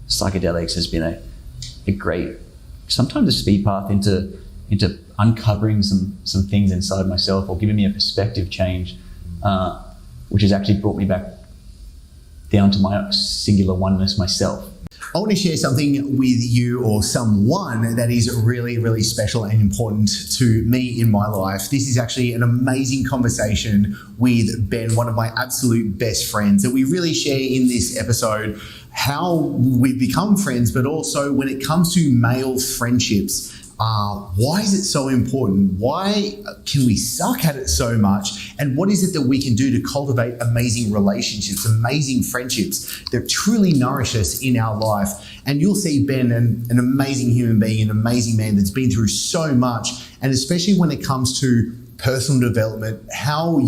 psychedelics has been a great, sometimes a speed path into uncovering some things inside myself, or giving me a perspective change, which has actually brought me back down to my singular oneness myself. I want to share something with you, or someone that is really, really special and important to me in my life. This is actually an amazing conversation with Ben, one of my absolute best friends, that we really share in this episode how we've become friends, but also when it comes to male friendships. Why is it so important? Why can we suck at it so much? And what is it that we can do to cultivate amazing relationships, amazing friendships that truly nourish us in our life? And you'll see Ben, an amazing human being, an amazing man that's been through so much. And especially when it comes to personal development, how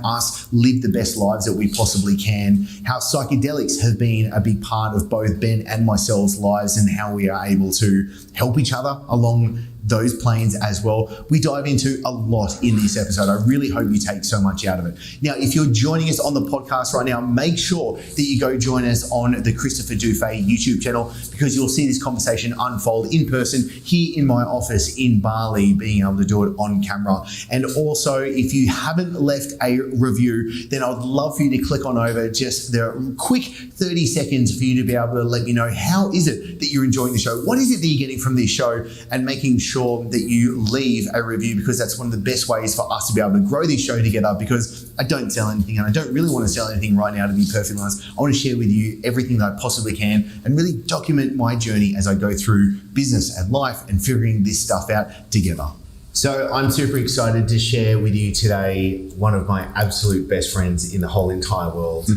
us live the best lives that we possibly can, how psychedelics have been a big part of both Ben and myself's lives, and how we are able to help each other along those planes as well. We dive into a lot in this episode. I really hope you take so much out of it. Now, if you're joining us on the podcast right now, make sure that you go join us on the Chris Dufey YouTube channel, because you'll see this conversation unfold in person here in my office in Bali, being able to do it on camera. And also, if you haven't left a review, then I would love for you to click on over, just the quick 30 seconds for you to be able to let me know, how is it that you're enjoying the show? What is it that you're getting from this show? And making sure that you leave a review, because that's one of the best ways for us to be able to grow this show together, because I don't sell anything, and I don't really want to sell anything right now, to be perfectly honest. I want to share with you everything that I possibly can and really document my journey as I go through business and life and figuring this stuff out together. So I'm super excited to share with you today one of my absolute best friends in the whole entire world,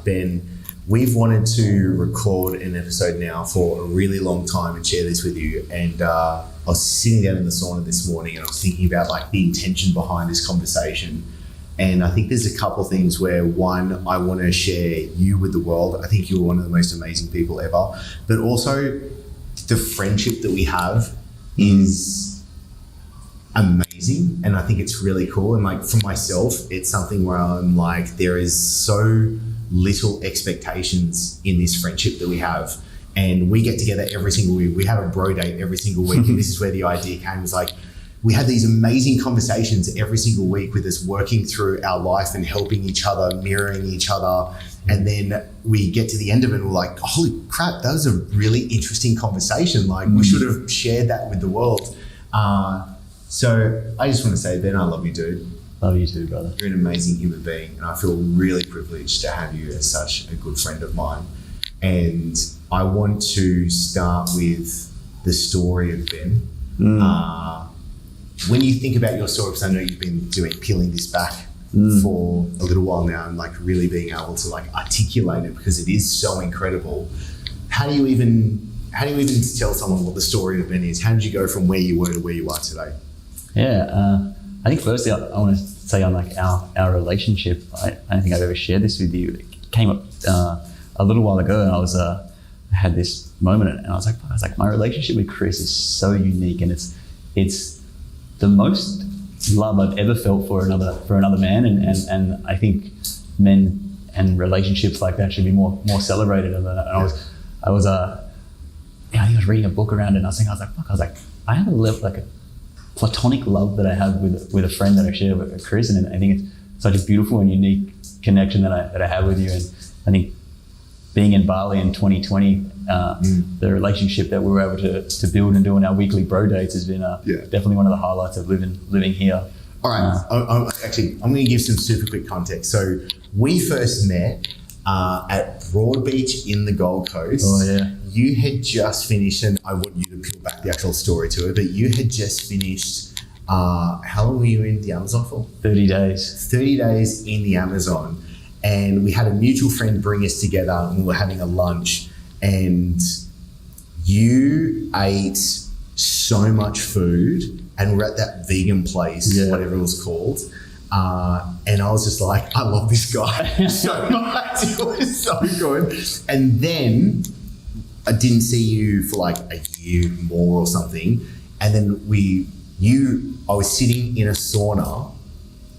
Ben. We've wanted to record an episode now for a really long time and share this with you. And I was sitting down in the sauna this morning and I was thinking about like the intention behind this conversation. And I think there's a couple of things where, one, I want to share you with the world. I think you're one of the most amazing people ever. But also the friendship that we have is amazing. And I think it's really cool. And like for myself, it's something where I'm like, there is so little expectations in this friendship that we have, and we get together every single week. We have a bro date every single week, and this is where the idea came. Was like, we have these amazing conversations every single week with us working through our life and helping each other, mirroring each other, and then we get to the end of it and we're like, holy crap, that was a really interesting conversation. Like we should have shared that with the world. So I just want to say, Ben, I love you, dude. Love you too, brother. You're an amazing human being, and I feel really privileged to have you as such a good friend of mine. And I want to start with the story of Ben. When you think about your story, because I know you've been peeling this back for a little while now, and like really being able to like articulate it, because it is so incredible. How do you even tell someone what the story of Ben is? How did you go from where you were to where you are today? Yeah. I think firstly I want to say on like our relationship, I don't think I've ever shared this with you. It came up a little while ago, and I had this moment, and I was like, my relationship with Chris is so unique, and it's the most love I've ever felt for another man, and I think men and relationships like that should be more celebrated. And I think I was reading a book around it, and I was like, I have a platonic love that I have with a friend that I share with Chris, and I think it's such a beautiful and unique connection that I have with you. And I think being in Bali in 2020, the relationship that we were able to build and do on our weekly bro dates has been definitely one of the highlights of living here. All right, I'm going to give some super quick context. So we first met at Broadbeach in the Gold Coast. Oh yeah. You had just finished, and I want you to peel back the actual story to it, but you had just finished, how long were you in the Amazon for? 30 days. 30 days in the Amazon. And we had a mutual friend bring us together, and we were having a lunch, and you ate so much food, and we're at that vegan place, whatever it was called. And I was just like, I love this guy so much. It was so good. And then I didn't see you for like a year more or something. And then I was sitting in a sauna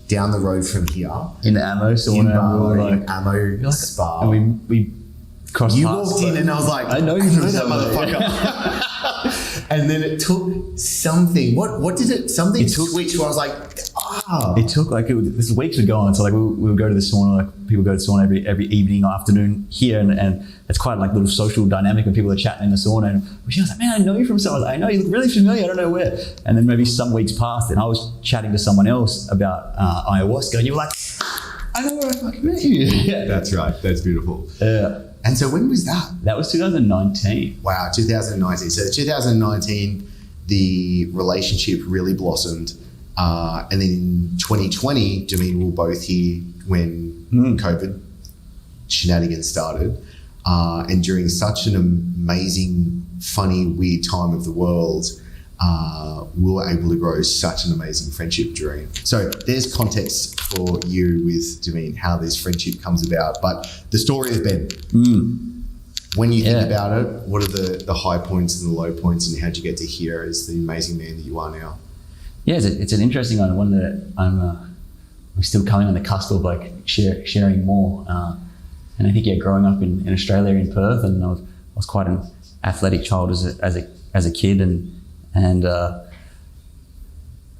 down the road from here. In the Ammo sauna. In Bali, Ammo Spa. And we crossed You paths, walked in but and I was like, I know you I from know that somewhere. motherfucker. And then it took something. What did it? Something switch where I was like, It took like this weeks would go on. So like we would go to the sauna. Like people go to the sauna every evening or afternoon here, and it's quite like little social dynamic when people are chatting in the sauna. And she was like, "Man, I know you from somewhere. I know you look really familiar. I don't know where." And then maybe some weeks passed, and I was chatting to someone else about ayahuasca, and you were like, "I know where I fucking met you." Yeah, that's right. That's beautiful. Yeah. And so when was that? That was 2019. Wow, 2019. So 2019, the relationship really blossomed. And then in 2020, Jameen, we were both here when COVID shenanigans started. And during such an amazing, funny, weird time of the world, we were able to grow such an amazing friendship during. So there's context for you with Jameen, how this friendship comes about. But the story of Ben, when you think about it, what are the high points and the low points, and how'd you get to here as the amazing man that you are now? Yeah, it's an interesting one that I'm still coming on the cusp of like sharing more. And I think growing up in Australia in Perth, and I was quite an athletic child as a kid, and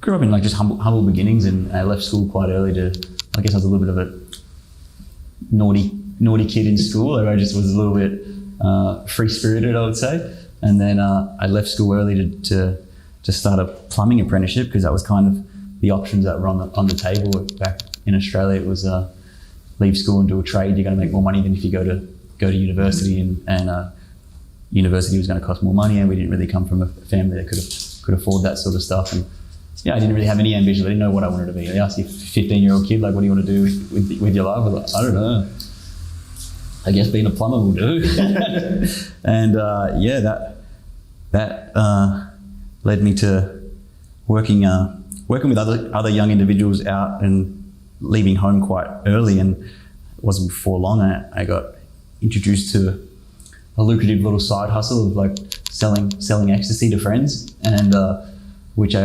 grew up in like just humble beginnings, and I left school quite early I guess I was a little bit of a naughty kid in school. I just was a little bit free spirited, I would say. And then I left school early to start a plumbing apprenticeship, because that was kind of the options that were on the table back in Australia. It was leave school and do a trade. You're going to make more money than if you go to university, and university was going to cost more money, and we didn't really come from a family that could afford that sort of stuff. And yeah, I didn't really have any ambition. I didn't know what I wanted to be. They asked you, 15-year-old kid, like, what do you want to do with your life? I was like, I don't know. I guess being a plumber will do. And that led me to working with other young individuals out and leaving home quite early. And it wasn't before long I got introduced to a lucrative little side hustle of like selling ecstasy to friends, and which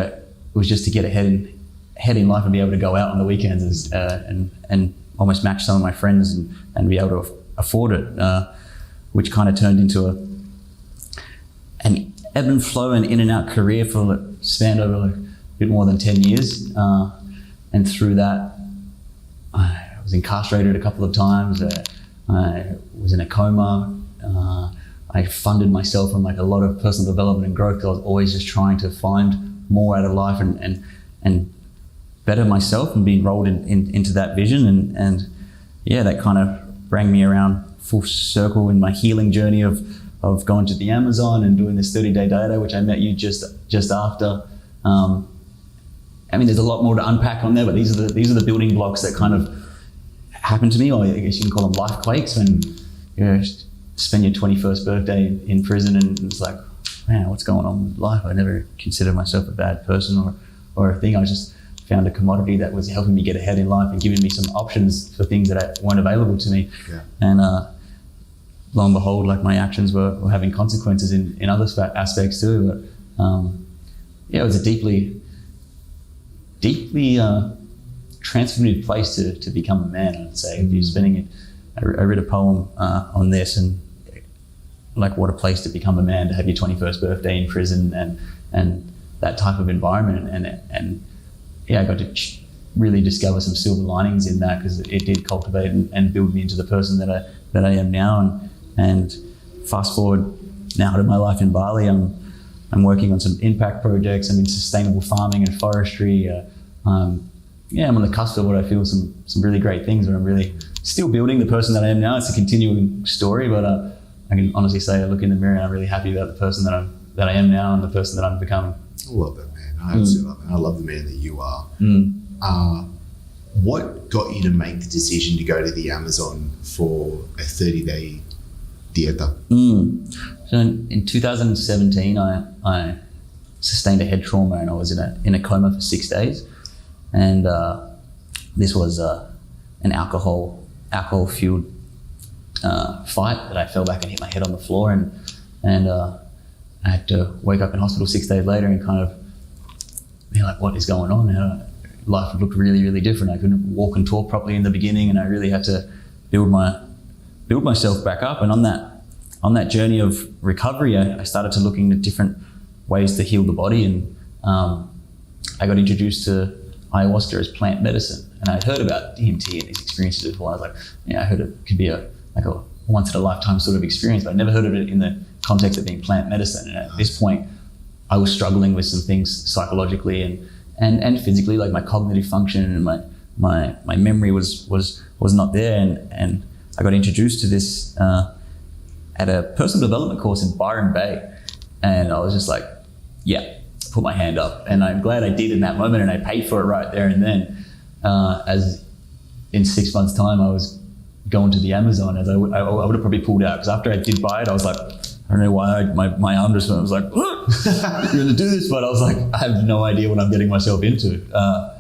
was just to get ahead in life and be able to go out on the weekends and almost match some of my friends and be able to afford it, which kind of turned into an ebb and flow and in and out career for spanned over like a bit more than 10 years. And through that, I was incarcerated a couple of times. I was in a coma. I funded myself on like a lot of personal development and growth. I was always just trying to find more out of life and better myself and be enrolled into that vision. And yeah, that kind of brought me around full circle in my healing journey of going to the Amazon and doing this 30-day data, which I met you just after. I mean, there's a lot more to unpack on there, but these are the building blocks that kind of happened to me, or I guess you can call them life quakes, when you spend your 21st birthday in prison and it's like, man, what's going on with life? I never considered myself a bad person or a thing. I just found a commodity that was helping me get ahead in life and giving me some options for things that weren't available to me. Yeah. And lo and behold, like my actions were having consequences in other aspects too. But yeah, it was a deeply transformative place to become a man, I'd say. If you're spending it, I read a poem on this, and like, what a place to become a man, to have your 21st birthday in prison and that type of environment. And yeah, I got to really discover some silver linings in that, because it did cultivate and build me into the person that I am now. And fast forward now to my life in Bali, I'm working on some impact projects. I'm in sustainable farming and forestry. Yeah, I'm on the cusp of what I feel some really great things, where I'm really still building the person that I am now. It's a continuing story, but I can honestly say I look in the mirror and I'm really happy about the person that I am now and the person that I'm becoming. I love that, man. I absolutely love it. I love the man that you are. What got you to make the decision to go to the Amazon for a 30-day dieta? So in 2017, I sustained a head trauma, and I was in a coma for 6 days. And this was an alcohol-fueled fight that I fell back and hit my head on the floor, and I had to wake up in hospital 6 days later and kind of be like, what is going on? Life looked really, really different. I couldn't walk and talk properly in the beginning, and I really had to build my build myself back up. And on that journey of recovery, I started to look into different ways to heal the body. And I got introduced to ayahuasca as plant medicine. And I'd heard about DMT and these experiences before. I was like, I heard it could be a once in a lifetime sort of experience, but I never heard of it in the context of being plant medicine. And at this point, I was struggling with some things psychologically and physically, like my cognitive function and my memory was not there. And I got introduced to this at a personal development course in Byron Bay. And I was just like, put my hand up. And I'm glad I did in that moment, and I paid for it right there and then. As in 6 months' time, I was going to the Amazon, as I would have probably pulled out, because after I did buy it, I was like, I don't know why my arm just went. I was like, you're going to do this, but I was like, I have no idea what I'm getting myself into. I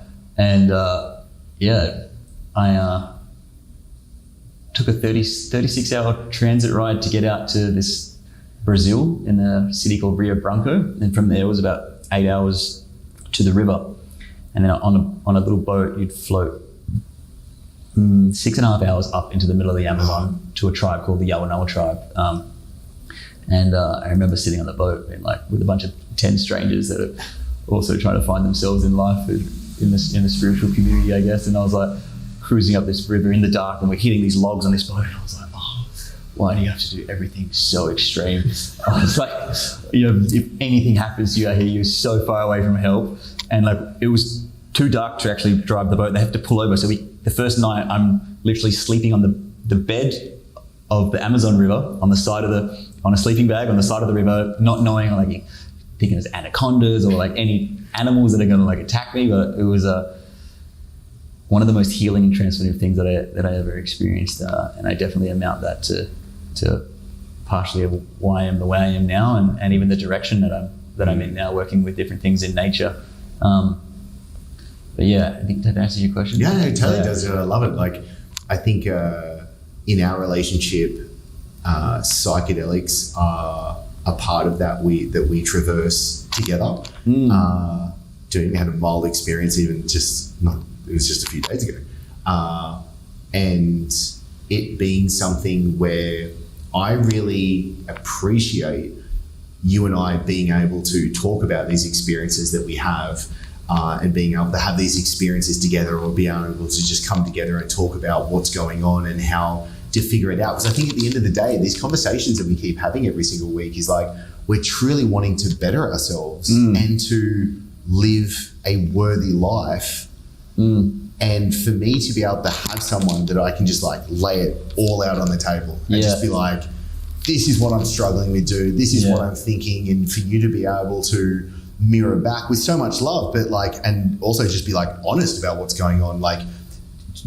took a 36-hour transit ride to get out to this Brazil in a city called Rio Branco, and from there it was about 8 hours to the river. And then on a little boat, you'd float 6.5 hours up into the middle of the Amazon to a tribe called the Yawanawa tribe. I remember sitting on the boat and with a bunch of 10 strangers that are also trying to find themselves in life in the spiritual community, I guess. And I was like cruising up this river in the dark, and we're hitting these logs on this boat. And I was like, why do you have to do everything so extreme? I was like, if anything happens to you out here, you're so far away from help. And it was too dark to actually drive the boat. They have to pull over. So the first night, I'm literally sleeping on the bed of the Amazon River on a sleeping bag on the side of the river, not knowing, thinking there's anacondas or any animals that are going to attack me. But it was one of the most healing and transformative things that I ever experienced. And I definitely amount that to partially of why I am the way I am now, and even the direction that I'm in now, working with different things in nature. But I think that answers your question. Yeah, it totally does. I love it. I think in our relationship, psychedelics are a part of that we traverse together. We had a mild experience, it was just a few days ago. And it being something where I really appreciate you and I being able to talk about these experiences that we have, and being able to have these experiences together, or be able to just come together and talk about what's going on and how to figure it out. Because I think at the end of the day, these conversations that we keep having every single week is we're truly wanting to better ourselves and to live a worthy life. And for me to be able to have someone that I can just lay it all out on the table and just be like, this is what I'm struggling with, dude. This is what I'm thinking. And for you to be able to mirror back with so much love, but and also just be honest about what's going on,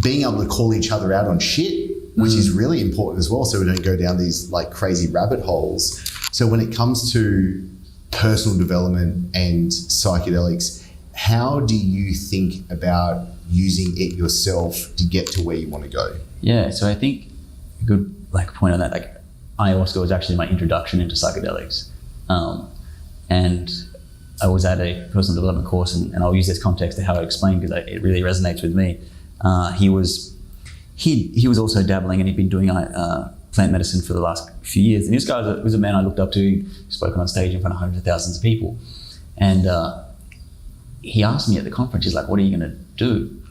being able to call each other out on shit, which is really important as well, so we don't go down these crazy rabbit holes. So when it comes to personal development and psychedelics, how do you think about using it yourself to get to where you want to go? Yeah, so I think a good point on that, ayahuasca was actually my introduction into psychedelics. And I was at a personal development course, and I'll use this context to how I explain, because it really resonates with me. He was also dabbling, and he'd been doing plant medicine for the last few years. And this guy was a man I looked up to. He spoke on stage in front of hundreds of thousands of people. And he asked me at the conference, he's like, what are you going to do?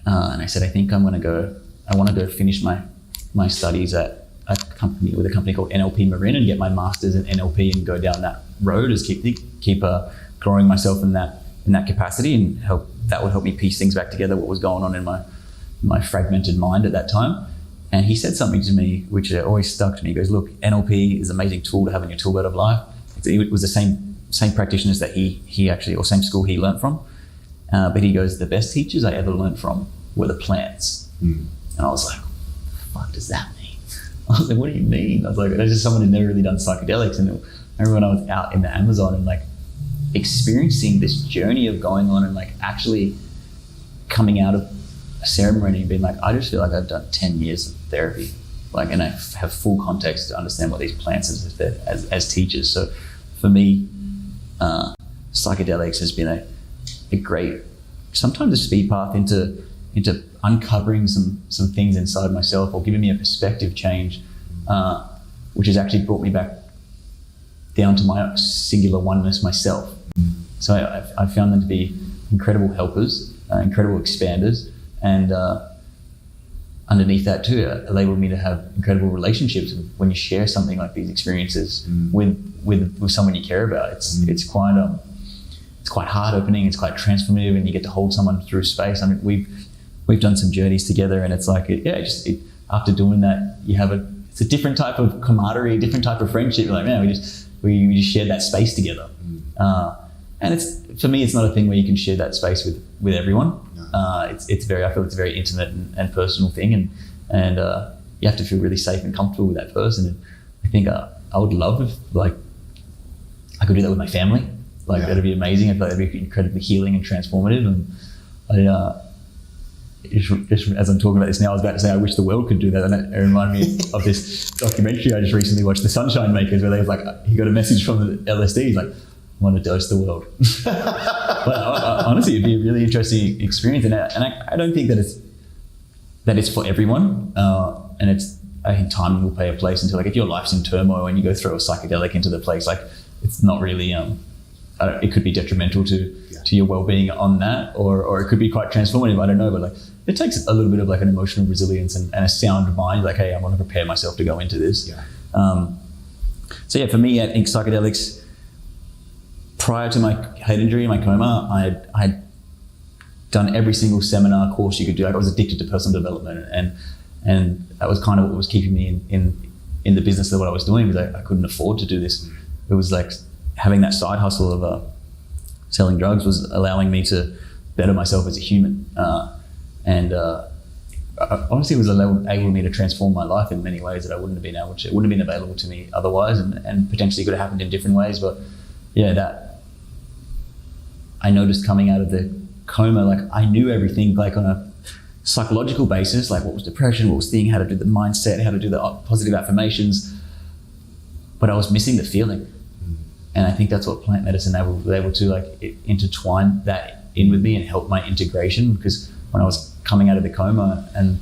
And I said, I think I want to go finish my studies at a company called NLP Marin, and get my master's in NLP and go down that road, as keep growing myself in that capacity, and that would help me piece things back together, what was going on in my fragmented mind at that time. And he said something to me which always stuck to me. He goes, look, NLP is an amazing tool to have in your tool belt of life. It was the same practitioners that he actually, or same school he learned from. But he goes, the best teachers I ever learned from were the plants. And I was like, what does that mean? I was like, what do you mean? I was like, there's just someone who'd never really done psychedelics. And I remember when I was out in the Amazon and experiencing this journey of going on and actually coming out of a ceremony and being like, I just feel like I've done 10 years of therapy. And I have full context to understand what these plants as teachers. So for me, psychedelics has been a great, sometimes a speed path into uncovering some things inside myself, or giving me a perspective change, which has actually brought me back down to my singular oneness myself. So I found them to be incredible helpers, incredible expanders, and underneath that too, it enabled me to have incredible relationships when you share something like these experiences with someone you care about. It's quite heart opening. It's quite transformative, and you get to hold someone through space. I mean, we've done some journeys together, and it's like after doing that, you have it's a different type of camaraderie, a different type of friendship. You're like, man, we just shared that space together. And for me, it's not a thing where you can share that space with everyone. I feel it's a very intimate and personal thing, and you have to feel really safe and comfortable with that person. And I think I would love if I could do that with my family. That'd be amazing. I feel like that'd be incredibly healing and transformative. And just as I'm talking about this now, I was about to say I wish the world could do that, and it reminded me of this documentary I just recently watched, the Rainmakers, where they was he got a message from the LSD. He's like, I want to dose the world. But honestly, it'd be a really interesting experience, and I don't think that it's for everyone. And I think time will play a place until if your life's in turmoil and you go throw a psychedelic into the place, it's not really it could be detrimental to your well-being on that, or it could be quite transformative. I don't know, but it takes a little bit of an emotional resilience and a sound mind. Hey, I want to prepare myself to go into this. So for me, I think psychedelics. Prior to my head injury, my coma, I had done every single seminar course you could do. I was addicted to personal development, and that was kind of what was keeping me in the business of what I was doing, because I couldn't afford to do this. It was having that side hustle of selling drugs was allowing me to better myself as a human, and honestly, it was able me to transform my life in many ways that I wouldn't have been able to. It wouldn't have been available to me otherwise, and potentially could have happened in different ways. But that I noticed coming out of the coma, I knew everything on a psychological basis, what was depression, what was thinking, how to do the mindset, how to do the positive affirmations, but I was missing the feeling. And I think that's what plant medicine was able to intertwine that in with me and help my integration, because when I was coming out of the coma and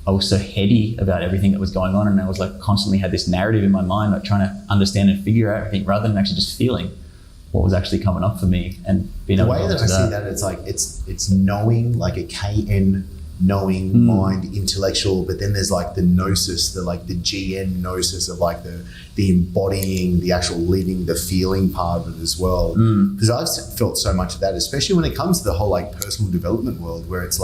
I was so heady about everything that was going on, and I was constantly had this narrative in my mind, trying to understand and figure out everything rather than actually just feeling what was actually coming up for me and being able to. The way that I see that, it's knowing, a KN knowing, mind, intellectual, but then there's the gnosis, the GN gnosis of the embodying, the actual living, the feeling part of it as well. Because I've felt so much of that, especially when it comes to the whole personal development world, where it's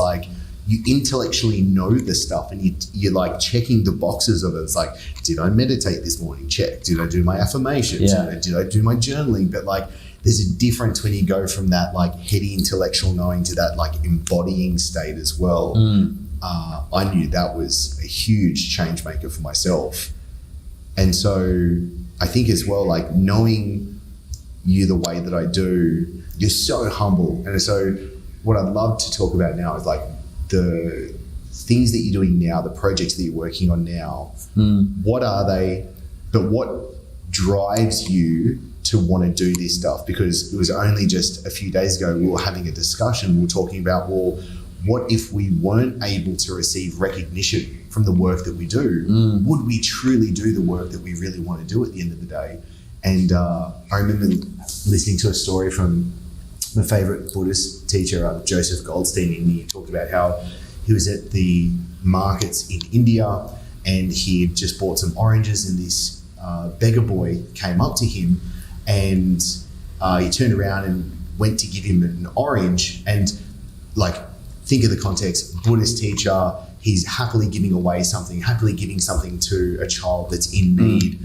you intellectually know the stuff, and you're checking the boxes of it. It's did I meditate this morning? Check. Did I do my affirmations? Did I do my journaling? But there's a difference when you go from that heady intellectual knowing to that embodying state as well. I knew that was a huge change maker for myself. And so I think as well, knowing you the way that I do, you're so humble. And so what I'd love to talk about now is the things that you're doing now, the projects that you're working on now. What are they? But what drives you to want to do this stuff? Because it was only just a few days ago we were having a discussion. We were talking about, what if we weren't able to receive recognition from the work that we do? Would we truly do the work that we really want to do at the end of the day? And I remember listening to a story from my favorite Buddhist teacher, Joseph Goldstein, and he talked about how he was at the markets in India and he had just bought some oranges, and this beggar boy came up to him and he turned around and went to give him an orange, and think of the context, Buddhist teacher, he's happily giving away something, happily giving something to a child that's in need.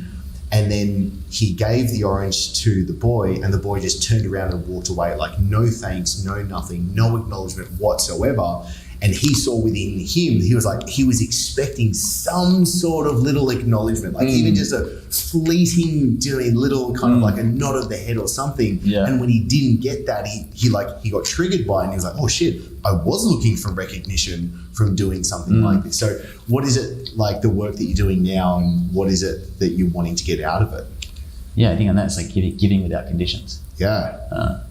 And then he gave the orange to the boy, and the boy just turned around and walked away, no thanks, no nothing, no acknowledgement whatsoever. And he saw within him, he was expecting some sort of little acknowledgement, even just a fleeting, little kind of a nod of the head or something. Yeah. And when he didn't get that, he got triggered by it, and he was oh shit, I was looking for recognition from doing something like this. So what is it the work that you're doing now, and what is it that you're wanting to get out of it? Yeah, I think on that it's giving without conditions. Yeah.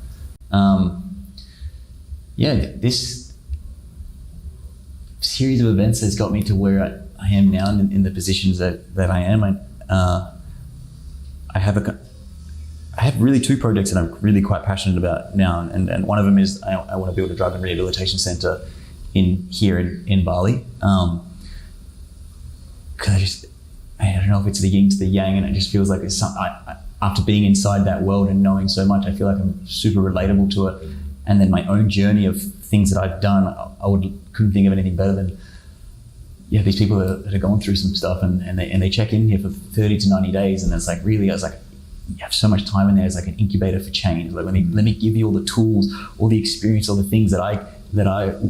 series of events has got me to where I am now in the positions that I am. I have really two projects that I'm really quite passionate about now, and one of them is I want to build a drug and rehabilitation center here in Bali. Because I don't know if it's the yin to the yang, and it just feels like it's after being inside that world and knowing so much, I feel like I'm super relatable to it. And then my own journey of things that I've done, I couldn't think of anything better than these people that are going through some stuff and they check in here for 30 to 90 days, and it's like really, I was like, you have so much time in there. It's like an incubator for change. Like let me give you all the tools, all the experience, all the things that I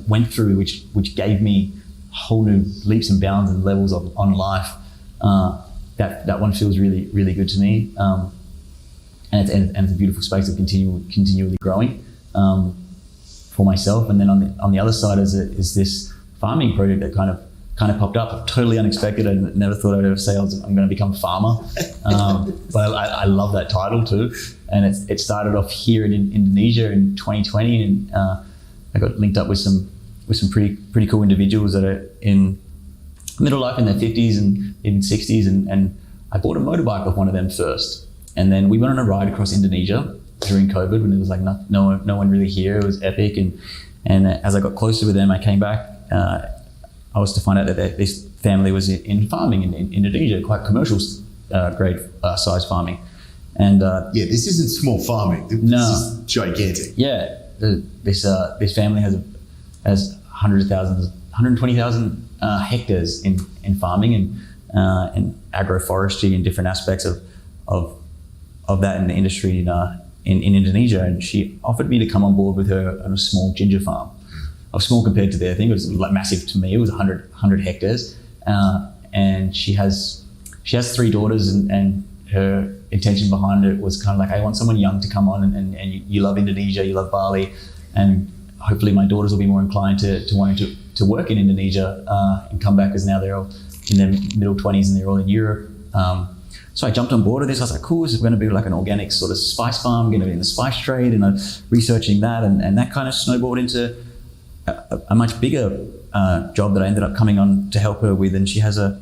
went through, which gave me whole new leaps and bounds and levels on life. That one feels really, really good to me. And it's a beautiful space of continually growing for myself. And then on the other side is this farming project that kind of popped up, totally unexpected. I never thought I'd ever say I'm going to become a farmer, but I love that title too. And it started off here in Indonesia in 2020, and I got linked up with some pretty cool individuals that are in middle life, in their 50s and even 60s, and I bought a motorbike off one of them first, and then we went on a ride across Indonesia during COVID when there was like no one really here. It was epic, and as I got closer with them, I came back. I was to find out that this family was in farming in Indonesia, quite commercial grade size farming, and this isn't small farming. This is gigantic. Yeah, this family has 120,000 hectares in farming and agroforestry and different aspects of that in the industry in Indonesia. And she offered me to come on board with her on a small ginger farm. I was small compared to their thing. It was like massive to me. It was 100 hectares, and she has 3 daughters, and her intention behind it was kind of like, I want someone young to come on, and you love Indonesia, you love Bali, and hopefully my daughters will be more inclined to wanting to work in Indonesia and come back, because now they're all in their middle 20s and they're all in Europe. So I jumped on board with this. I was like, cool, this is going to be like an organic sort of spice farm. I'm going to be in the spice trade, and I'm researching that, and that kind of snowballed into a much bigger job that I ended up coming on to help her with. And she has a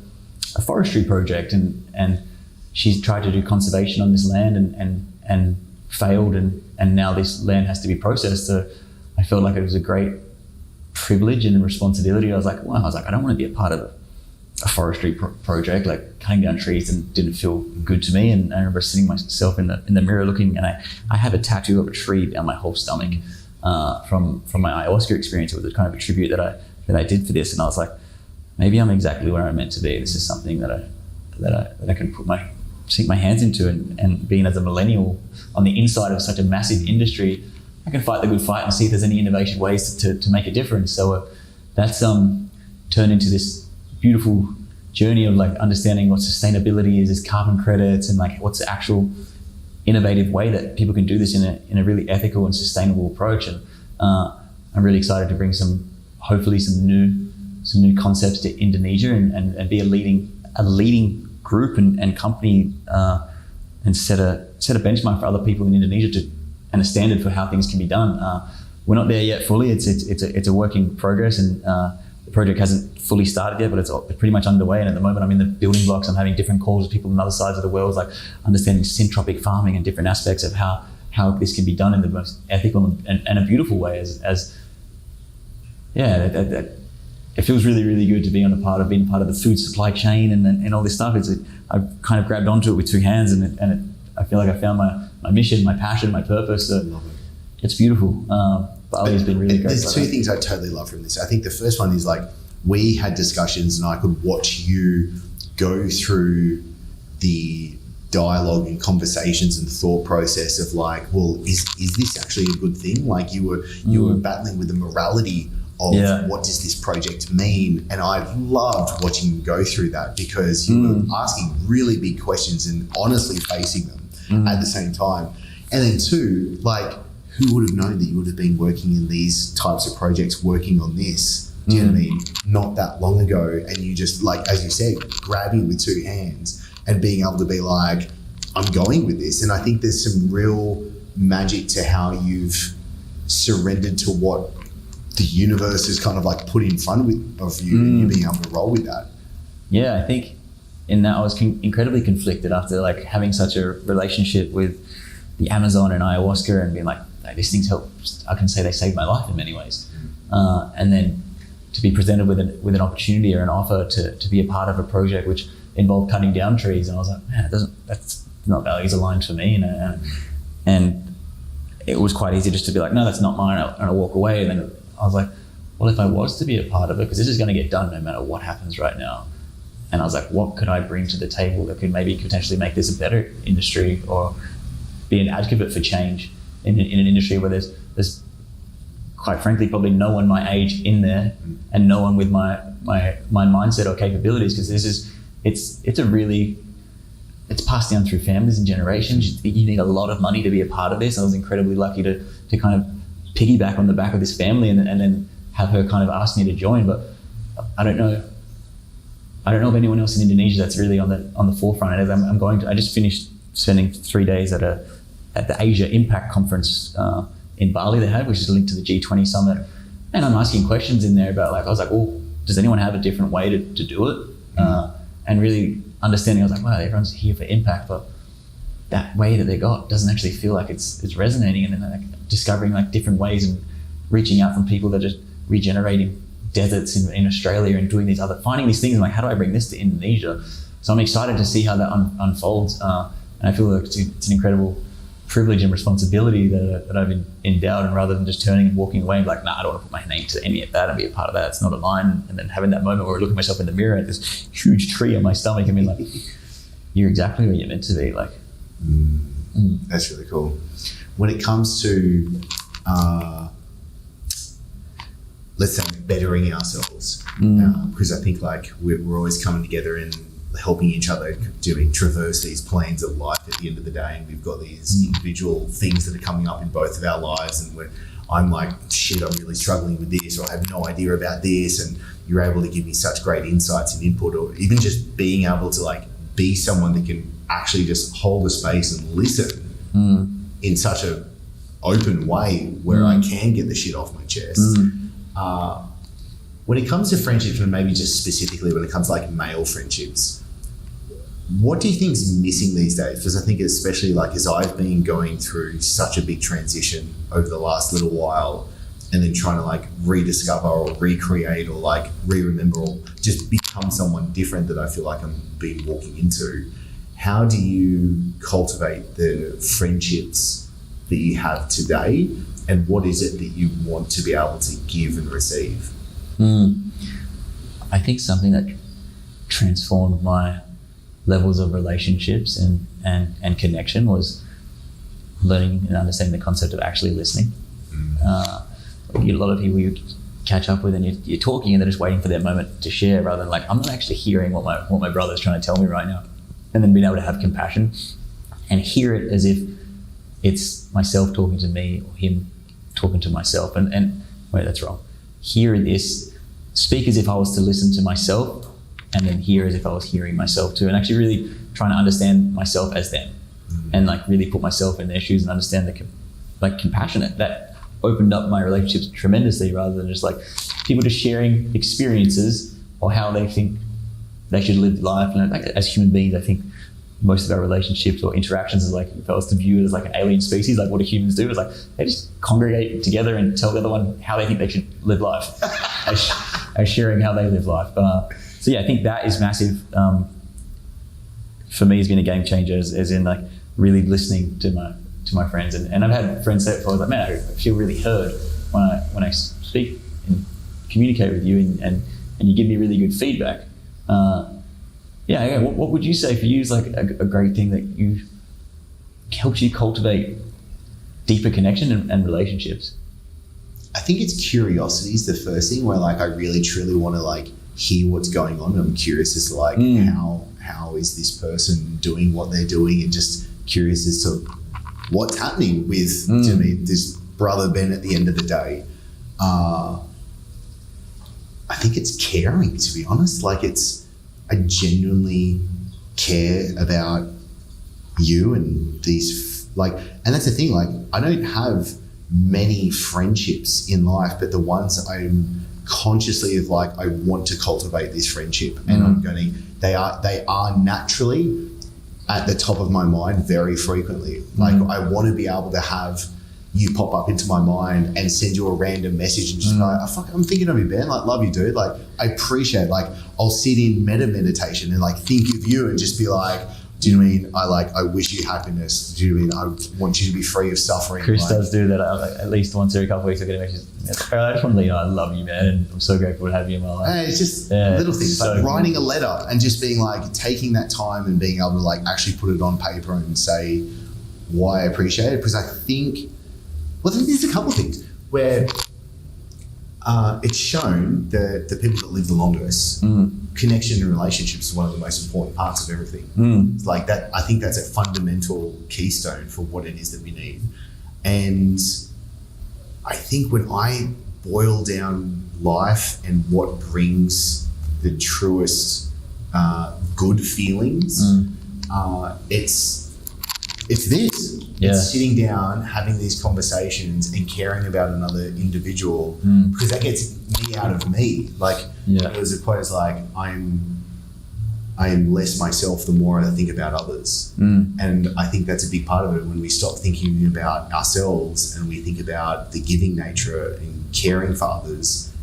forestry project, and she's tried to do conservation on this land and failed, and now this land has to be processed. So I felt like it was a great privilege and responsibility. I was like, I don't want to be a part of a forestry project, like cutting down trees, and didn't feel good to me. And I remember sitting myself in the mirror looking, and I have a tattoo of a tree down my whole stomach from my ayahuasca experience. It was kind of a tribute that I did for this, and I was like, maybe I'm exactly where I'm meant to be. This is something that I can sink my hands into, and being as a millennial on the inside of such a massive industry, I can fight the good fight and see if there's any innovation ways to make a difference. So that's turned into this beautiful journey of like understanding what sustainability is carbon credits, and like what's the actual innovative way that people can do this in a really ethical and sustainable approach. And I'm really excited to bring hopefully some new concepts to Indonesia, and be a leading group and company, and set a benchmark for other people in Indonesia and a standard for how things can be done. We're not there yet fully. It's a work in progress, and the project hasn't fully started yet, but it's pretty much underway. And at the moment, I'm in the building blocks. I'm having different calls with people on other sides of the world, like understanding syntropic farming and different aspects of how this can be done in the most ethical and a beautiful way. It feels really, really good to be being part of the food supply chain and all this stuff. I've kind of grabbed onto it with 2 hands, and I feel like I found my mission, my passion, my purpose. It's beautiful. Bali has been really great. There's 2 things I totally love from this. I think the first one is like, we had discussions, and I could watch you go through the dialogue and conversations and thought process of like, well, is this actually a good thing? Like you were battling with the morality of what does this project mean? And I loved watching you go through that, because you were asking really big questions and honestly facing them at the same time. And then 2, like, who would have known that you would have been working in these types of projects, working on this, do you know what I mean, not that long ago, and you just, like, as you said, grabbing with 2 hands and being able to be like, I'm going with this. And I think there's some real magic to how you've surrendered to what the universe is kind of like put in front of you and you being able to roll with that? Yeah, I think in that I was incredibly conflicted after like having such a relationship with the Amazon and ayahuasca and being like, hey, these things help. I can say they saved my life in many ways. And then to be presented with an opportunity or an offer to be a part of a project which involved cutting down trees, and I was like, man, that's not values aligned for me. And it was quite easy just to be like, no, that's not mine, and I walk away. And then I was like, well, if I was to be a part of it, because this is going to get done no matter what happens right now. And I was like, what could I bring to the table that could maybe potentially make this a better industry or be an advocate for change in an industry where there's quite frankly probably no one my age in there and no one with my mindset or capabilities, because it's passed down through families and generations. You need a lot of money to be a part of this. I was incredibly lucky to kind of piggyback on the back of this family and then have her kind of ask me to join. But I don't know of anyone else in Indonesia that's really on the forefront. As I just finished spending 3 days at the Asia Impact Conference in Bali they had, which is linked to the G20 summit. And I'm asking questions in there about like, I was like, well, does anyone have a different way to do it? And really understanding, I was like, wow, everyone's here for impact, but that way that they got doesn't actually feel like it's resonating. And then like discovering like different ways and reaching out from people that are just regenerating deserts in Australia and doing finding these things, and like, how do I bring this to Indonesia? So I'm excited to see how that unfolds. And I feel like it's an incredible privilege and responsibility that I've endowed, and rather than just turning and walking away and like, nah, I don't want to put my name to any of that and be a part of that, it's not of mine. And then having that moment where I look at myself in the mirror at this huge tree on my stomach and be like, you're exactly where you're meant to be. Like, That's really cool. When it comes to, let's say, bettering ourselves, because I think like we're always coming together and helping each other traverse these planes of life at the end of the day, and we've got these individual things that are coming up in both of our lives, and I'm like, shit, I'm really struggling with this, or I have no idea about this, and you're able to give me such great insights and input, or even just being able to like be someone that can actually just hold a space and listen in such a open way where I can get the shit off my chest. When it comes to friendships, and maybe just specifically when it comes to like male friendships, what do you think is missing these days? Because I think especially like as I've been going through such a big transition over the last little while, and then trying to like rediscover or recreate or like re-remember or just become someone different that I feel like I'm been walking into. How do you cultivate the friendships that you have today, and what is it that you want to be able to give and receive? I think something that transformed my levels of relationships and connection was learning and understanding the concept of actually listening. A lot of people you catch up with and you're talking and they're just waiting for their moment to share, rather than like, I'm not actually hearing what my brother's trying to tell me right now. And then being able to have compassion and hear it as if it's myself talking to me or him talking to myself. And wait, that's wrong. Hear this, speak as if I was to listen to myself, and then hear as if I was hearing myself too, and actually really trying to understand myself as them, and like really put myself in their shoes and understand the compassionate. That opened up my relationships tremendously, rather than just like people just sharing experiences or how they think they should live life. And like, as human beings, I think most of our relationships or interactions is like, if I was to view it as like an alien species, like what do humans do? Is like they just congregate together and tell the other one how they think they should live life, as sharing how they live life. So yeah, I think that is massive. For me, has been a game changer, as in like really listening to my friends, and I've had friends say it before. I was like, man, I feel really heard when I speak and communicate with you, and you give me really good feedback. What would you say for you is like a great thing that helps you cultivate deeper connection and relationships? I think it's curiosity is the first thing, where like I really truly want to like hear what's going on. I'm curious as to like how is this person doing what they're doing, and just curious as to what's happening with to me, this brother Ben at the end of the day. I think it's caring, to be honest. Like I genuinely care about you and these, like, and that's the thing, like, I don't have many friendships in life, but the ones that I'm consciously of like, I want to cultivate this friendship, and they are naturally at the top of my mind very frequently. Like I want to be able to have you pop up into my mind and send you a random message and just be like, oh, fuck, I'm thinking of you, Ben. Like, love you, dude. Like, I appreciate it. Like, I'll sit in meditation and like think of you and just be like, do you know what I mean? I wish you happiness. Do you know what I mean? I want you to be free of suffering. Chris does do that at least once every couple of weeks. I get a message. I just want to let you know I love you, man, and I'm so grateful to have you in my life. And it's just little things, so like writing a letter and just being like, taking that time and being able to like actually put it on paper and say why I appreciate it. Because I think, well, there's a couple of things where it's shown that the people that live the longest, connection and relationships is one of the most important parts of everything. Like that, I think that's a fundamental keystone for what it is that we need. And I think when I boil down life and what brings the truest good feelings, it's this. It's sitting down, having these conversations and caring about another individual, because that gets me out of me. Like there's a quote, it's like, I am less myself the more I think about others. And I think that's a big part of it. When we stop thinking about ourselves and we think about the giving nature and caring for others,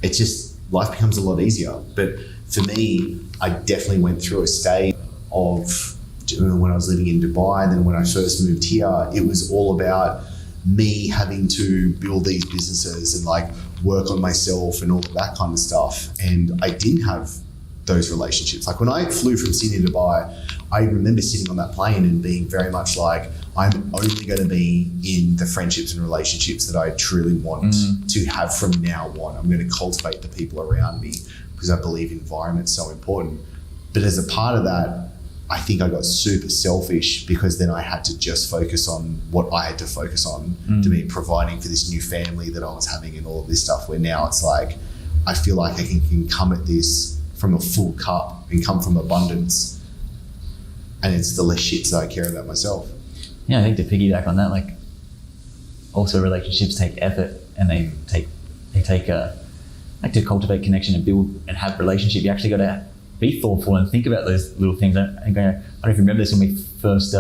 it's just, life becomes a lot easier. But for me, I definitely went through a stage of, when I was living in Dubai, and then when I first moved here, it was all about me having to build these businesses and like work on myself and all of that kind of stuff. And I didn't have those relationships. Like when I flew from Sydney to Dubai, I remember sitting on that plane and being very much like, I'm only going to be in the friendships and relationships that I truly want to have from now on. I'm going to cultivate the people around me because I believe environment's so important. But as a part of that, I think I got super selfish because then I had to just focus on what I had to focus on to be providing for this new family that I was having and all of this stuff, where now it's like, I feel like I can come at this from a full cup and come from abundance, and it's the less shits that I care about myself. Yeah, I think to piggyback on that, like also relationships take effort, and they take like to cultivate connection and build and have relationship. You actually got to be thoughtful and think about those little things. I don't know if you remember this when we first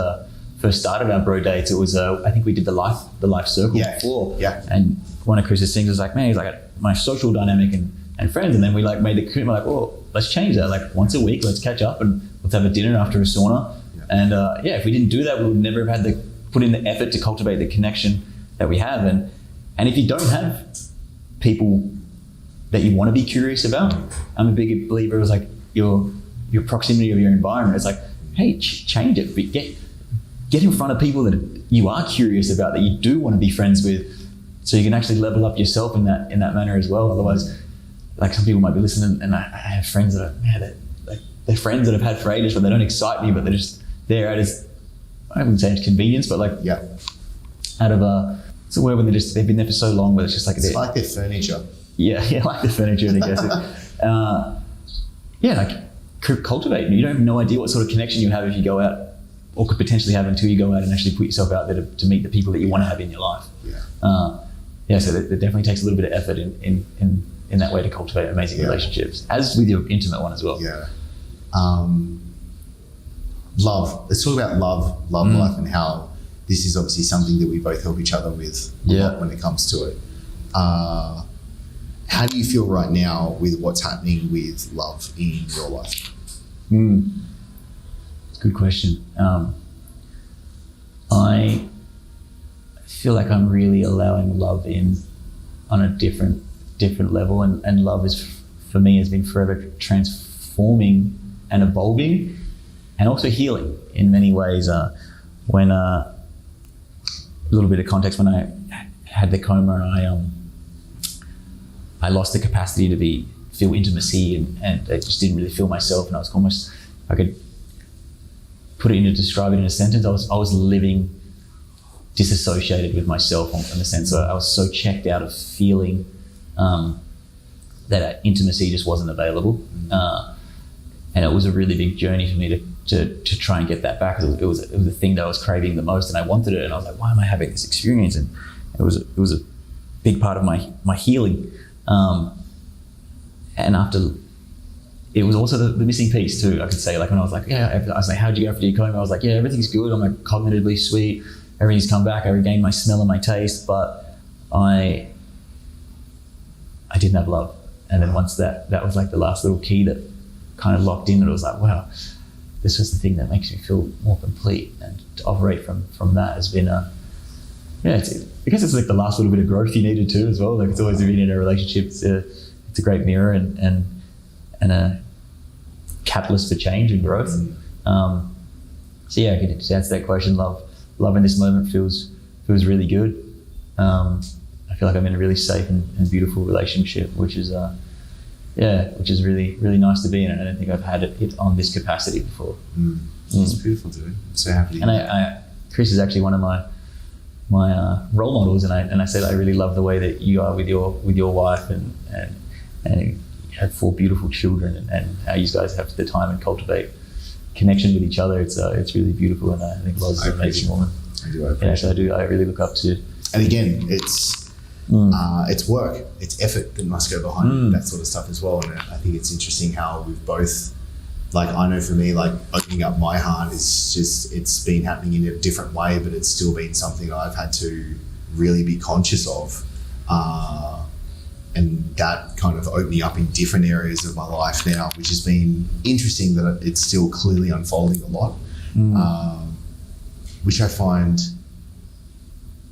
started our bro dates. It was I think we did the life circle before. Yeah. And one of Chris's things was like, man, he's like my social dynamic and friends, and then we like made the commitment like, well, let's change that. Like once a week, let's catch up and let's have a dinner after a sauna. Yeah. And if we didn't do that, we would never have had put in the effort to cultivate the connection that we have. And if you don't have people that you want to be curious about, I'm a big believer. It was like your proximity of your environment. It's like, hey, change it. But get in front of people that you are curious about, that you do want to be friends with, so you can actually level up yourself in that manner as well. Otherwise, like some people might be listening, and I have friends that are, they're friends that I've had for ages, but they don't excite me, but they're just there out as, I wouldn't say it's convenience, but like out of so where when they've been there for so long, where it's just like it's like their furniture. Yeah, like the furniture, I guess. Like cultivate. You don't have no idea what sort of connection you have if you go out, or could potentially have until you go out and actually put yourself out there to meet the people that you want to have in your life. So it definitely takes a little bit of effort in that way to cultivate amazing relationships, as with your intimate one as well. Love. Let's talk about love life, and how this is obviously something that we both help each other with a lot when it comes to it. How do you feel right now with what's happening with love in your life? It's a good question. I feel like I'm really allowing love in on a different level, and love is, for me, has been forever transforming and evolving, and also healing in many ways. When a little bit of context, when I had the coma, I lost the capacity to feel intimacy, and I just didn't really feel myself, and I was almost, I could put it describe it in a sentence, I was living disassociated with myself, in the sense that I was so checked out of feeling that intimacy just wasn't available. And it was a really big journey for me to try and get that back. It was the thing that I was craving the most, and I wanted it, and I was like, why am I having this experience? And It was a big part of my healing. And after, it was also the missing piece too, I could say. Like when I was like, I was like, how'd you go after your coma? I was like, everything's good. I'm like cognitively sweet. Everything's come back. I regained my smell and my taste, but I didn't have love. And then once that was like the last little key that kind of locked in, that it was like, wow, this was the thing that makes me feel more complete. And to operate from that has been I guess it's like the last little bit of growth you needed too as well. Like it's always been in a relationship. It's a great mirror and a catalyst for change and growth. So yeah, to answer that question, love in this moment feels really good. I feel like I'm in a really safe and beautiful relationship, which is really, really nice to be in. And I don't think I've had it on this capacity before. It's beautiful, dude. I'm so happy. And Chris is actually one of my role models, and I said I really love the way that you are with your wife and you have 4 beautiful children, and how you guys have the time and cultivate connection with each other. It's really beautiful, and I think Loz is an amazing woman. I do. I really look up to. And again, it's work, it's effort that must go behind that sort of stuff as well. And I think it's interesting how we've both, like, I know for me, like opening up my heart is just, it's been happening in a different way, but it's still been something I've had to really be conscious of. And that kind of opening up in different areas of my life now, which has been interesting, that it's still clearly unfolding a lot, which I find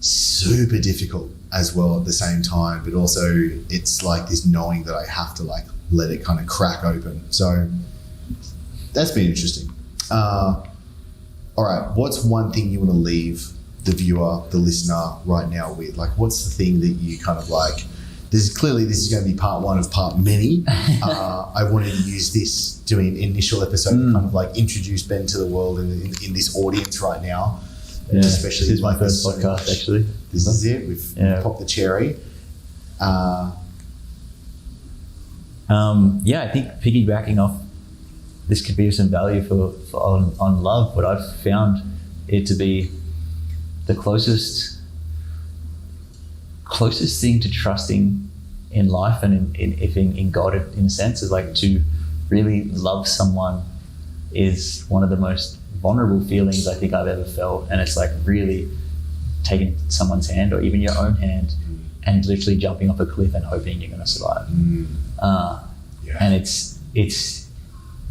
super difficult as well at the same time. But also it's like this knowing that I have to like let it kind of crack open. So that's been interesting. All right, what's one thing you want to leave the viewer, the listener right now with? Like, what's the thing that you kind of like, this is going to be part 1 of part many. I wanted to use this doing an initial episode to kind of like introduce Ben to the world in this audience right now. Yeah, especially this is like my first podcast, much. actually. This is it. We've popped the cherry. I think piggybacking off, this could be of some value for on love, but I've found it to be the closest thing to trusting in life and in God, in a sense, is like to really love someone is one of the most vulnerable feelings I think I've ever felt. And it's like really taking someone's hand, or even your own hand, and literally jumping off a cliff and hoping you're going to survive. And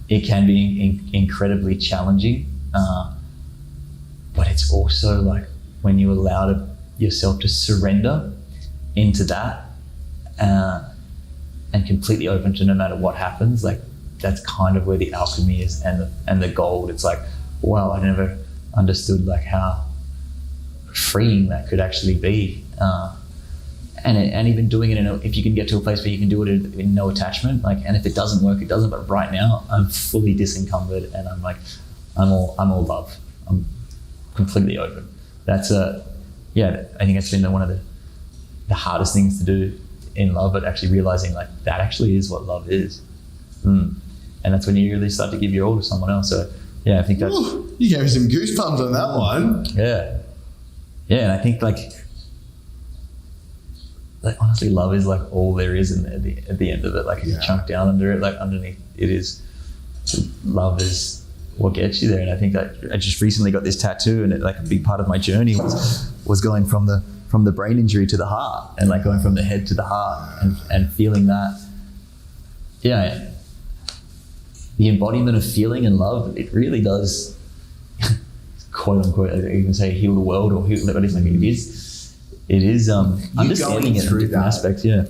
it can be incredibly challenging, but it's also like when you allow yourself to surrender into that and completely open to no matter what happens, like that's kind of where the alchemy is and the gold. It's like, wow, I never understood like how freeing that could actually be. And even doing it if you can get to a place where you can do it in no attachment, like, and if it doesn't work, it doesn't. But right now, I'm fully disencumbered, and I'm like, I'm all love. I'm completely open. That's I think it's been one of the hardest things to do in love, but actually realizing like that actually is what love is, and that's when you really start to give your all to someone else. So I think that's. Ooh, you gave me some goosebumps on that one. Yeah, and I think like honestly, love is like all there is at the end of it. Like if you chunk down under it, like underneath it is, love is what gets you there. And I think that I just recently got this tattoo, and it, like a big part of my journey was going from the brain injury to the heart, and like going from the head to the heart, and feeling that. Yeah, the embodiment of feeling and love, it really does, quote unquote, I even say heal the world or heal, but it's like it is understanding it in different aspects. Yeah.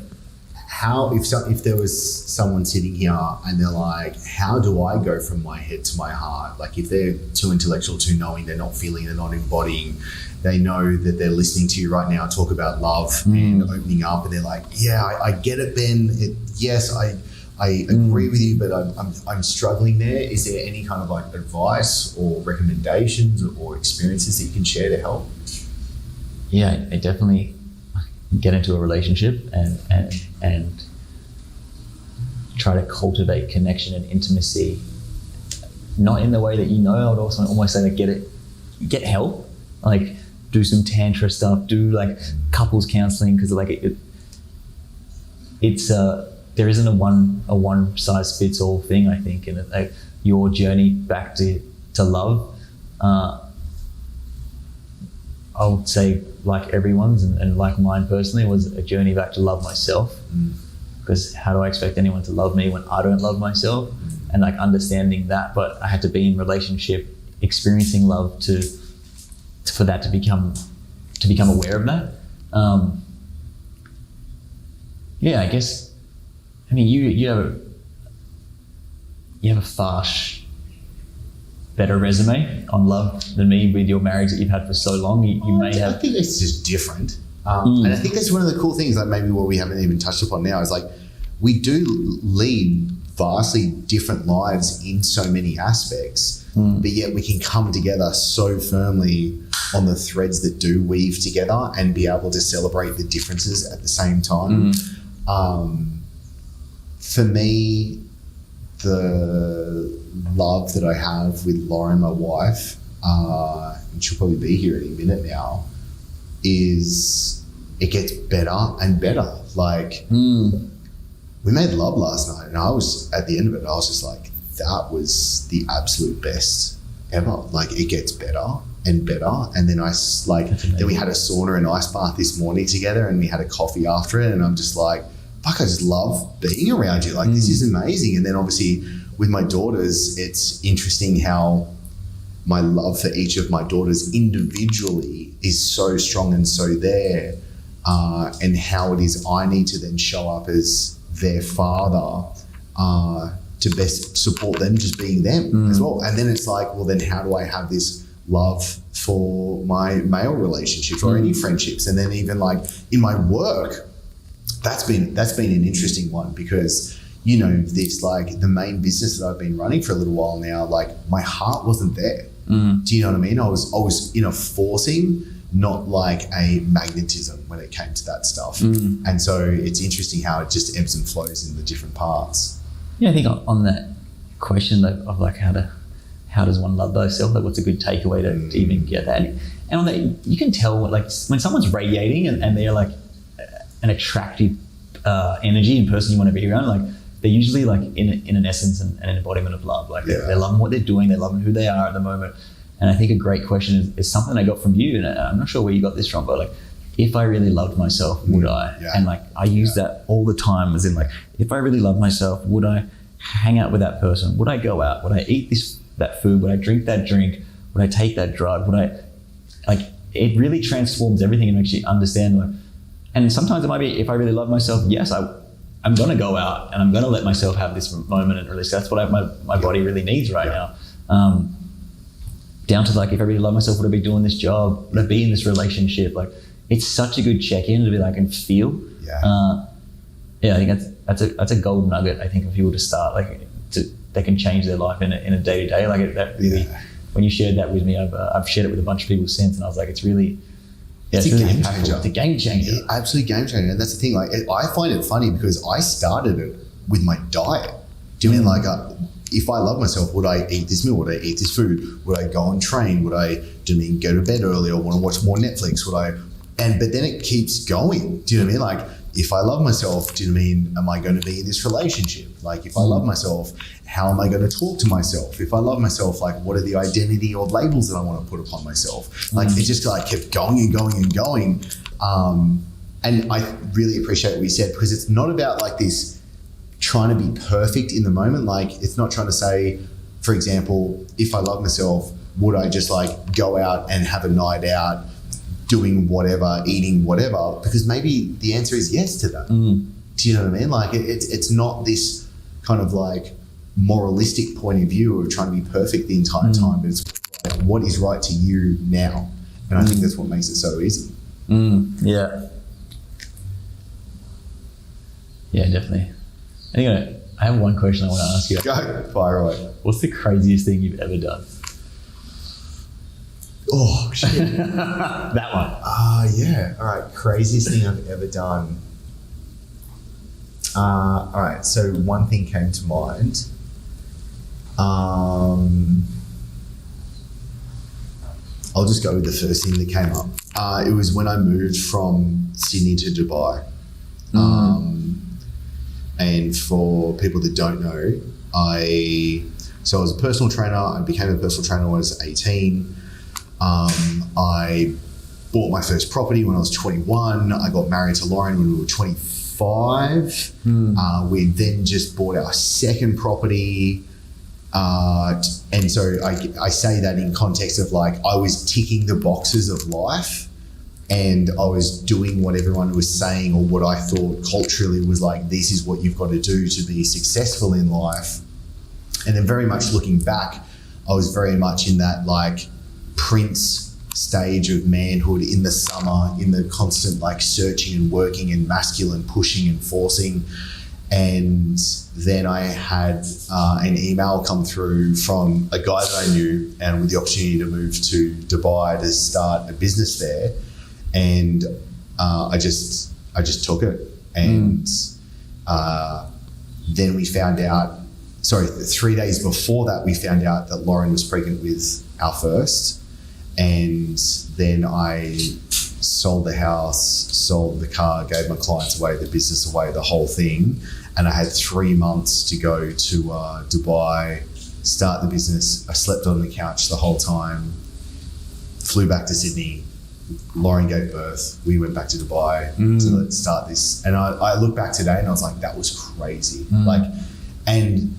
How if there was someone sitting here and they're like, how do I go from my head to my heart? Like if they're too intellectual, too knowing, they're not feeling, they're not embodying, they know that they're listening to you right now talk about love and opening up, and they're like, I get it, Ben. I agree with you, but I'm struggling there. Is there any kind of like advice or recommendations or experiences that you can share to help? Yeah, I definitely get into a relationship and try to cultivate connection and intimacy, not in the way that I would also almost say like get help, like do some tantra stuff, do like couples counseling, because like it's there isn't a one size fits all thing, I think, and like your journey back to love, I would say, like everyone's and like mine personally, was a journey back to love myself. Because how do I expect anyone to love me when I don't love myself? And like understanding that, but I had to be in relationship, experiencing love for that to become aware of that. Yeah, I guess. I mean, you have a far better resume on love than me with your marriage that you've had for so long. You may have. I think it's just different. And I think that's one of the cool things, like maybe what we haven't even touched upon now, is like we do lead vastly different lives in so many aspects, but yet we can come together so firmly on the threads that do weave together and be able to celebrate the differences at the same time. For me, the love that I have with Lauren, my wife, and she'll probably be here any minute now, is it gets better and better. Like, we made love last night, and I was, at the end of it, I was just like, that was the absolute best ever. Like, it gets better and better. And then then we had a sauna and ice bath this morning together, and we had a coffee after it, and I'm just like, fuck, I just love being around you. Like, this is amazing. And then obviously with my daughters, it's interesting how my love for each of my daughters individually is so strong and so there, and how it is I need to then show up as their father to best support them just being them as well. And then it's like, well, then how do I have this love for my male relationships or any friendships? And then even like in my work, that's been an interesting one, because this, like, the main business that I've been running for a little while now, like, my heart wasn't there. Do you know what I mean? I was in a forcing, not like a magnetism when it came to that stuff. And so it's interesting how it just ebbs and flows in the different parts. Yeah, I think on that question of like how does one love thyself, like what's a good takeaway to even get that? And on that, you can tell, like, when someone's radiating and they're like an attractive energy and person you want to be around, like they're usually like in an essence and an embodiment of love. Like they're loving what they're doing, they're loving who they are at the moment. And I think a great question is something I got from you, and I'm not sure where you got this from, but like, if I really loved myself, would I? And like, I use that all the time, as in like, if I really love myself, would I hang out with that person? Would I go out? Would I eat that food? Would I drink that drink? Would I take that drug? Would I, like, it really transforms everything and makes you understand, like, and sometimes it might be, if I really love myself, yes, I'm going to go out and I'm going to let myself have this moment and release. That's what my body really needs right now. Down to like, if I really love myself, would I be doing this job? Would I be in this relationship? Like, it's such a good check-in to be like, and feel. I think that's a gold nugget, I think, for people to start, like, they can change their life in a day-to-day. Like, that really, when you shared that with me, I've shared it with a bunch of people since, and I was like, it's really, it's a really game impactful. changer. It's a game changer. Yeah, absolute game changer. And that's the thing. Like, I find it funny because I started it with my diet. Do you mean like, if I love myself, would I eat this meal? Would I eat this food? Would I go and train? Would I, do you mean go to bed early or want to watch more Netflix? But then it keeps going. Do you know what I mean? Like, if I love myself, do you know what I mean? Am I going to be in this relationship? Like, if I love myself, how am I going to talk to myself? If I love myself, like, what are the identity or labels that I want to put upon myself? Like, it just like kept going and going and going. And I really appreciate what you said, because it's not about like this trying to be perfect in the moment. Like, it's not trying to say, for example, if I love myself, would I just like go out and have a night out, doing whatever, eating whatever? Because maybe the answer is yes to that. Do you know what I mean? Like, it's not this kind of like moralistic point of view of trying to be perfect the entire time, but it's like, what is right to you now? And I think that's what makes it so easy. Yeah, definitely. I have one question I want to ask you. Go, fire away. What's the craziest thing you've ever done? Oh, shit. That one. Yeah. All right. Craziest thing I've ever done. All right. So one thing came to mind. I'll just go with the first thing that came up. It was when I moved from Sydney to Dubai. And for people that don't know, I was a personal trainer. I became a personal trainer when I was 18. I bought my first property when I was 21. I got married to Lauren when we were 25. We then just bought our second property. And so I say that in context of like, I was ticking the boxes of life and I was doing what everyone was saying or what I thought culturally was like, this is what you've got to do to be successful in life. And then very much looking back, I was very much in that like prince stage of manhood in the summer, in the constant like searching and working and masculine pushing and forcing. And then I had an email come through from a guy that I knew and with the opportunity to move to Dubai to start a business there. And I just took it. And then we found out, 3 days before that, we found out that Lauren was pregnant with our first. And then I sold the house, sold the car, gave my clients away, the business away, the whole thing. And I had 3 months to go to Dubai, start the business. I slept on the couch the whole time, flew back to Sydney. Lauren gave birth. We went back to Dubai to start this. And I look back today and I was like, that was crazy. And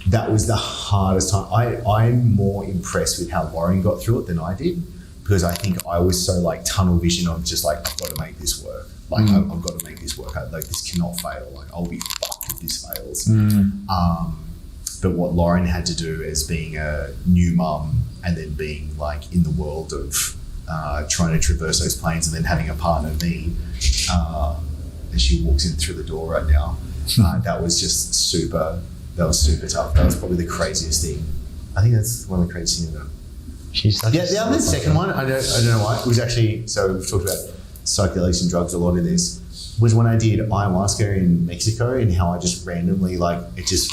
that was the hardest time. I'm more impressed with how Lauren got through it than I did, because I think I was so like tunnel vision of just like, I've got to make this work. Like I've got to make this work. Like this cannot fail. Like I'll be fucked if this fails. But what Lauren had to do as being a new mum and then being like in the world of trying to traverse those planes and then having a partner, me, as she walks in through the door right now, that was just super tough. That was probably the craziest thing. I think that's one of the craziest things I've done. She's such the other second one, I don't know why, it was actually, so we've talked about psychedelics and drugs a lot in this, was when I did ayahuasca in Mexico and how I just randomly, like, it just,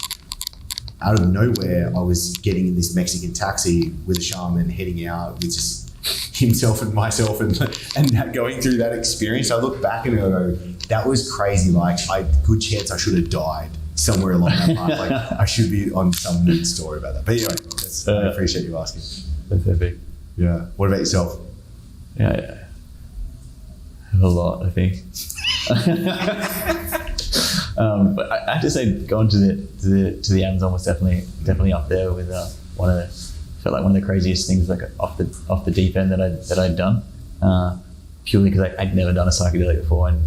out of nowhere, I was getting in this Mexican taxi with a shaman heading out with just himself and myself and going through that experience. I look back and I go, that was crazy. Like, good chance I should have died somewhere along that path. Like, I should be on some weird story about that. But anyway, I appreciate you asking. That's epic. Yeah. What about yourself? Yeah. A lot, I think. But I have to say, going to the Amazon was definitely up there with felt like one of the craziest things, like off the deep end that I'd done, purely because I'd never done a psychedelic before, and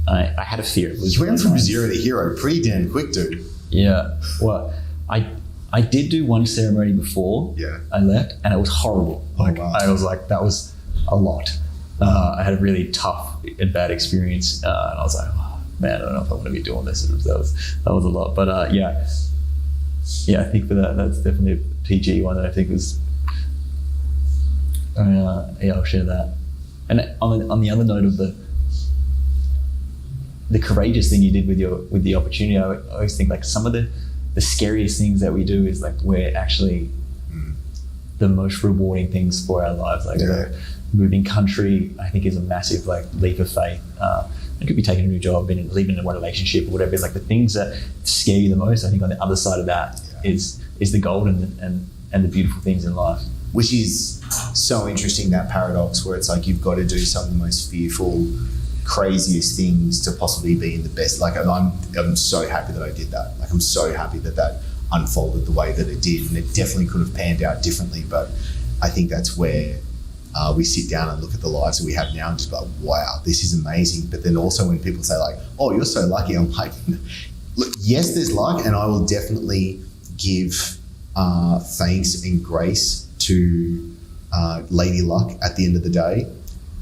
I had a fear. You went from zero to hero pretty damn quick, dude. Yeah. Well, I did do one ceremony before I left, and it was horrible. Like, wow. I was like, that was a lot. I had a really tough and bad experience, and I was like, oh, man, I don't know if I want to be doing this. That was a lot. But I think for that's definitely a PG one that I think was. I'll share that. And on the other note of the courageous thing you did with the opportunity, I always think like some of the scariest things that we do is like we're actually the most rewarding things for our lives. Like moving country, I think, is a massive like leap of faith. It could be taking a new job, leaving in one relationship or whatever. It's like the things that scare you the most. I think on the other side of that is the gold and the beautiful things in life. Which is so interesting, that paradox where it's like you've got to do some of the most fearful, craziest things to possibly be in the best. Like I'm so happy that I did that. Like I'm so happy that unfolded the way that it did, and it definitely could have panned out differently. But I think that's where we sit down and look at the lives that we have now and just be like, wow, this is amazing. But then also when people say like, oh, you're so lucky, I'm like, look, yes, there's luck, and I will definitely give thanks and grace to Lady Luck at the end of the day.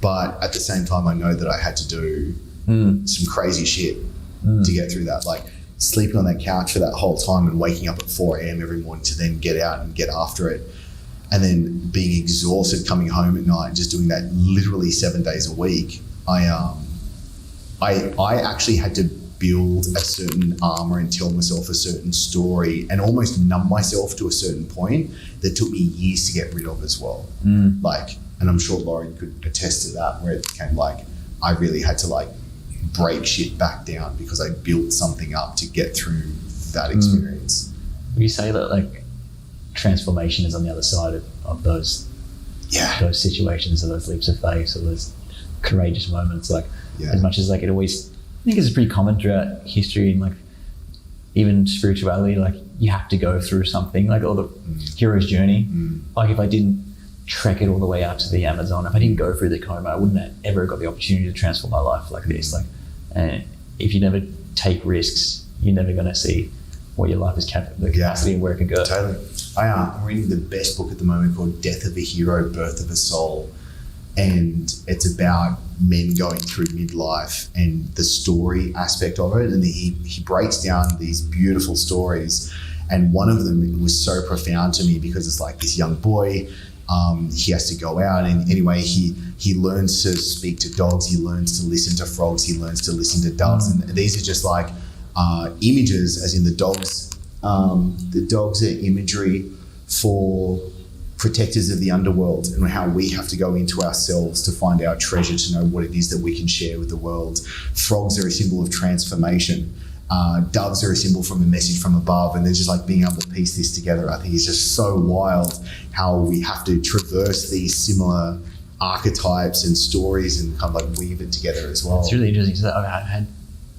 But at the same time, I know that I had to do some crazy shit to get through that. Like sleeping on that couch for that whole time and waking up at 4 a.m. every morning to then get out and get after it. And then being exhausted coming home at night and just doing that literally 7 days a week. I actually had to build a certain armor and tell myself a certain story and almost numb myself to a certain point that took me years to get rid of as well. Like, And I'm sure Lauren could attest to that, where it became like, I really had to like break shit back down because I built something up to get through that experience. You say that like transformation is on the other side of those situations, or those leaps of faith, or those courageous moments. Like as much as like it always, I think it's pretty common throughout history and like even spirituality, like you have to go through something, like all the hero's journey. Like if I didn't trek it all the way out to the Amazon, if I didn't go through the coma, I wouldn't have ever got the opportunity to transform my life like this. Like, and if you never take risks, you're never going to see what your life is the capacity and where it can go. Totally. I'm reading the best book at the moment called Death of a Hero, Birth of a Soul. And it's about men going through midlife and the story aspect of it. And he breaks down these beautiful stories. And one of them was so profound to me because it's like this young boy, he has to go out, and anyway, he learns to speak to dogs, he learns to listen to frogs, he learns to listen to doves. And these are just like images, as in the dogs. The dogs are imagery for protectors of the underworld and how we have to go into ourselves to find our treasure, to know what it is that we can share with the world. Frogs are a symbol of transformation. Doves are a symbol from a message from above, and they're just like being able to piece this together. I think it's just so wild how we have to traverse these similar archetypes and stories and kind of like weave it together as well. It's really interesting. So I've had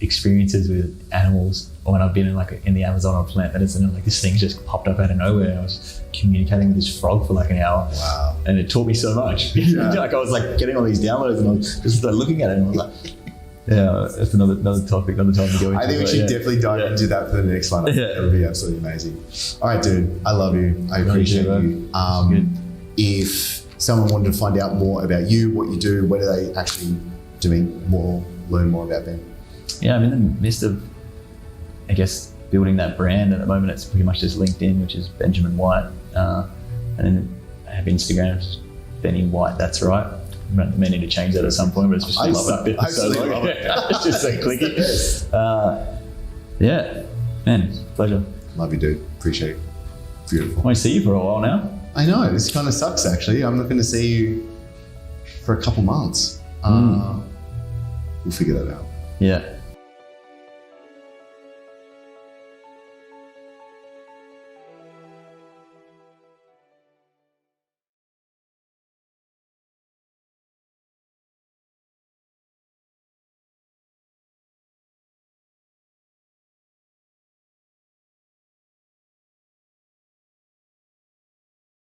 experiences with animals when I've been in the Amazon or plant medicine, and like this thing just popped up out of nowhere, and I was communicating with this frog for like an hour. Wow. And it taught me so much. Like I was like getting all these downloads, and I was just like looking at it, and I was like, yeah, that's another topic, another time to go into. I think we should definitely dive into that for the next one. It would be absolutely amazing. All right, dude, I love you. I appreciate you. If someone wanted to find out more about you, what you do, where do they actually learn more about Ben? Yeah, I'm in the midst of, I guess, building that brand. At the moment, it's pretty much just LinkedIn, which is Benjamin White. And then I have Instagram, which is Benny White, that's right. I'm meaning to change that at some point, but it's just been so long. It's just so clicky. Yeah, man, pleasure. Love you, dude. Appreciate it. Beautiful. I won't see you for a while now. I know, this kind of sucks actually. I'm not going to see you for a couple months. We'll figure that out. Yeah.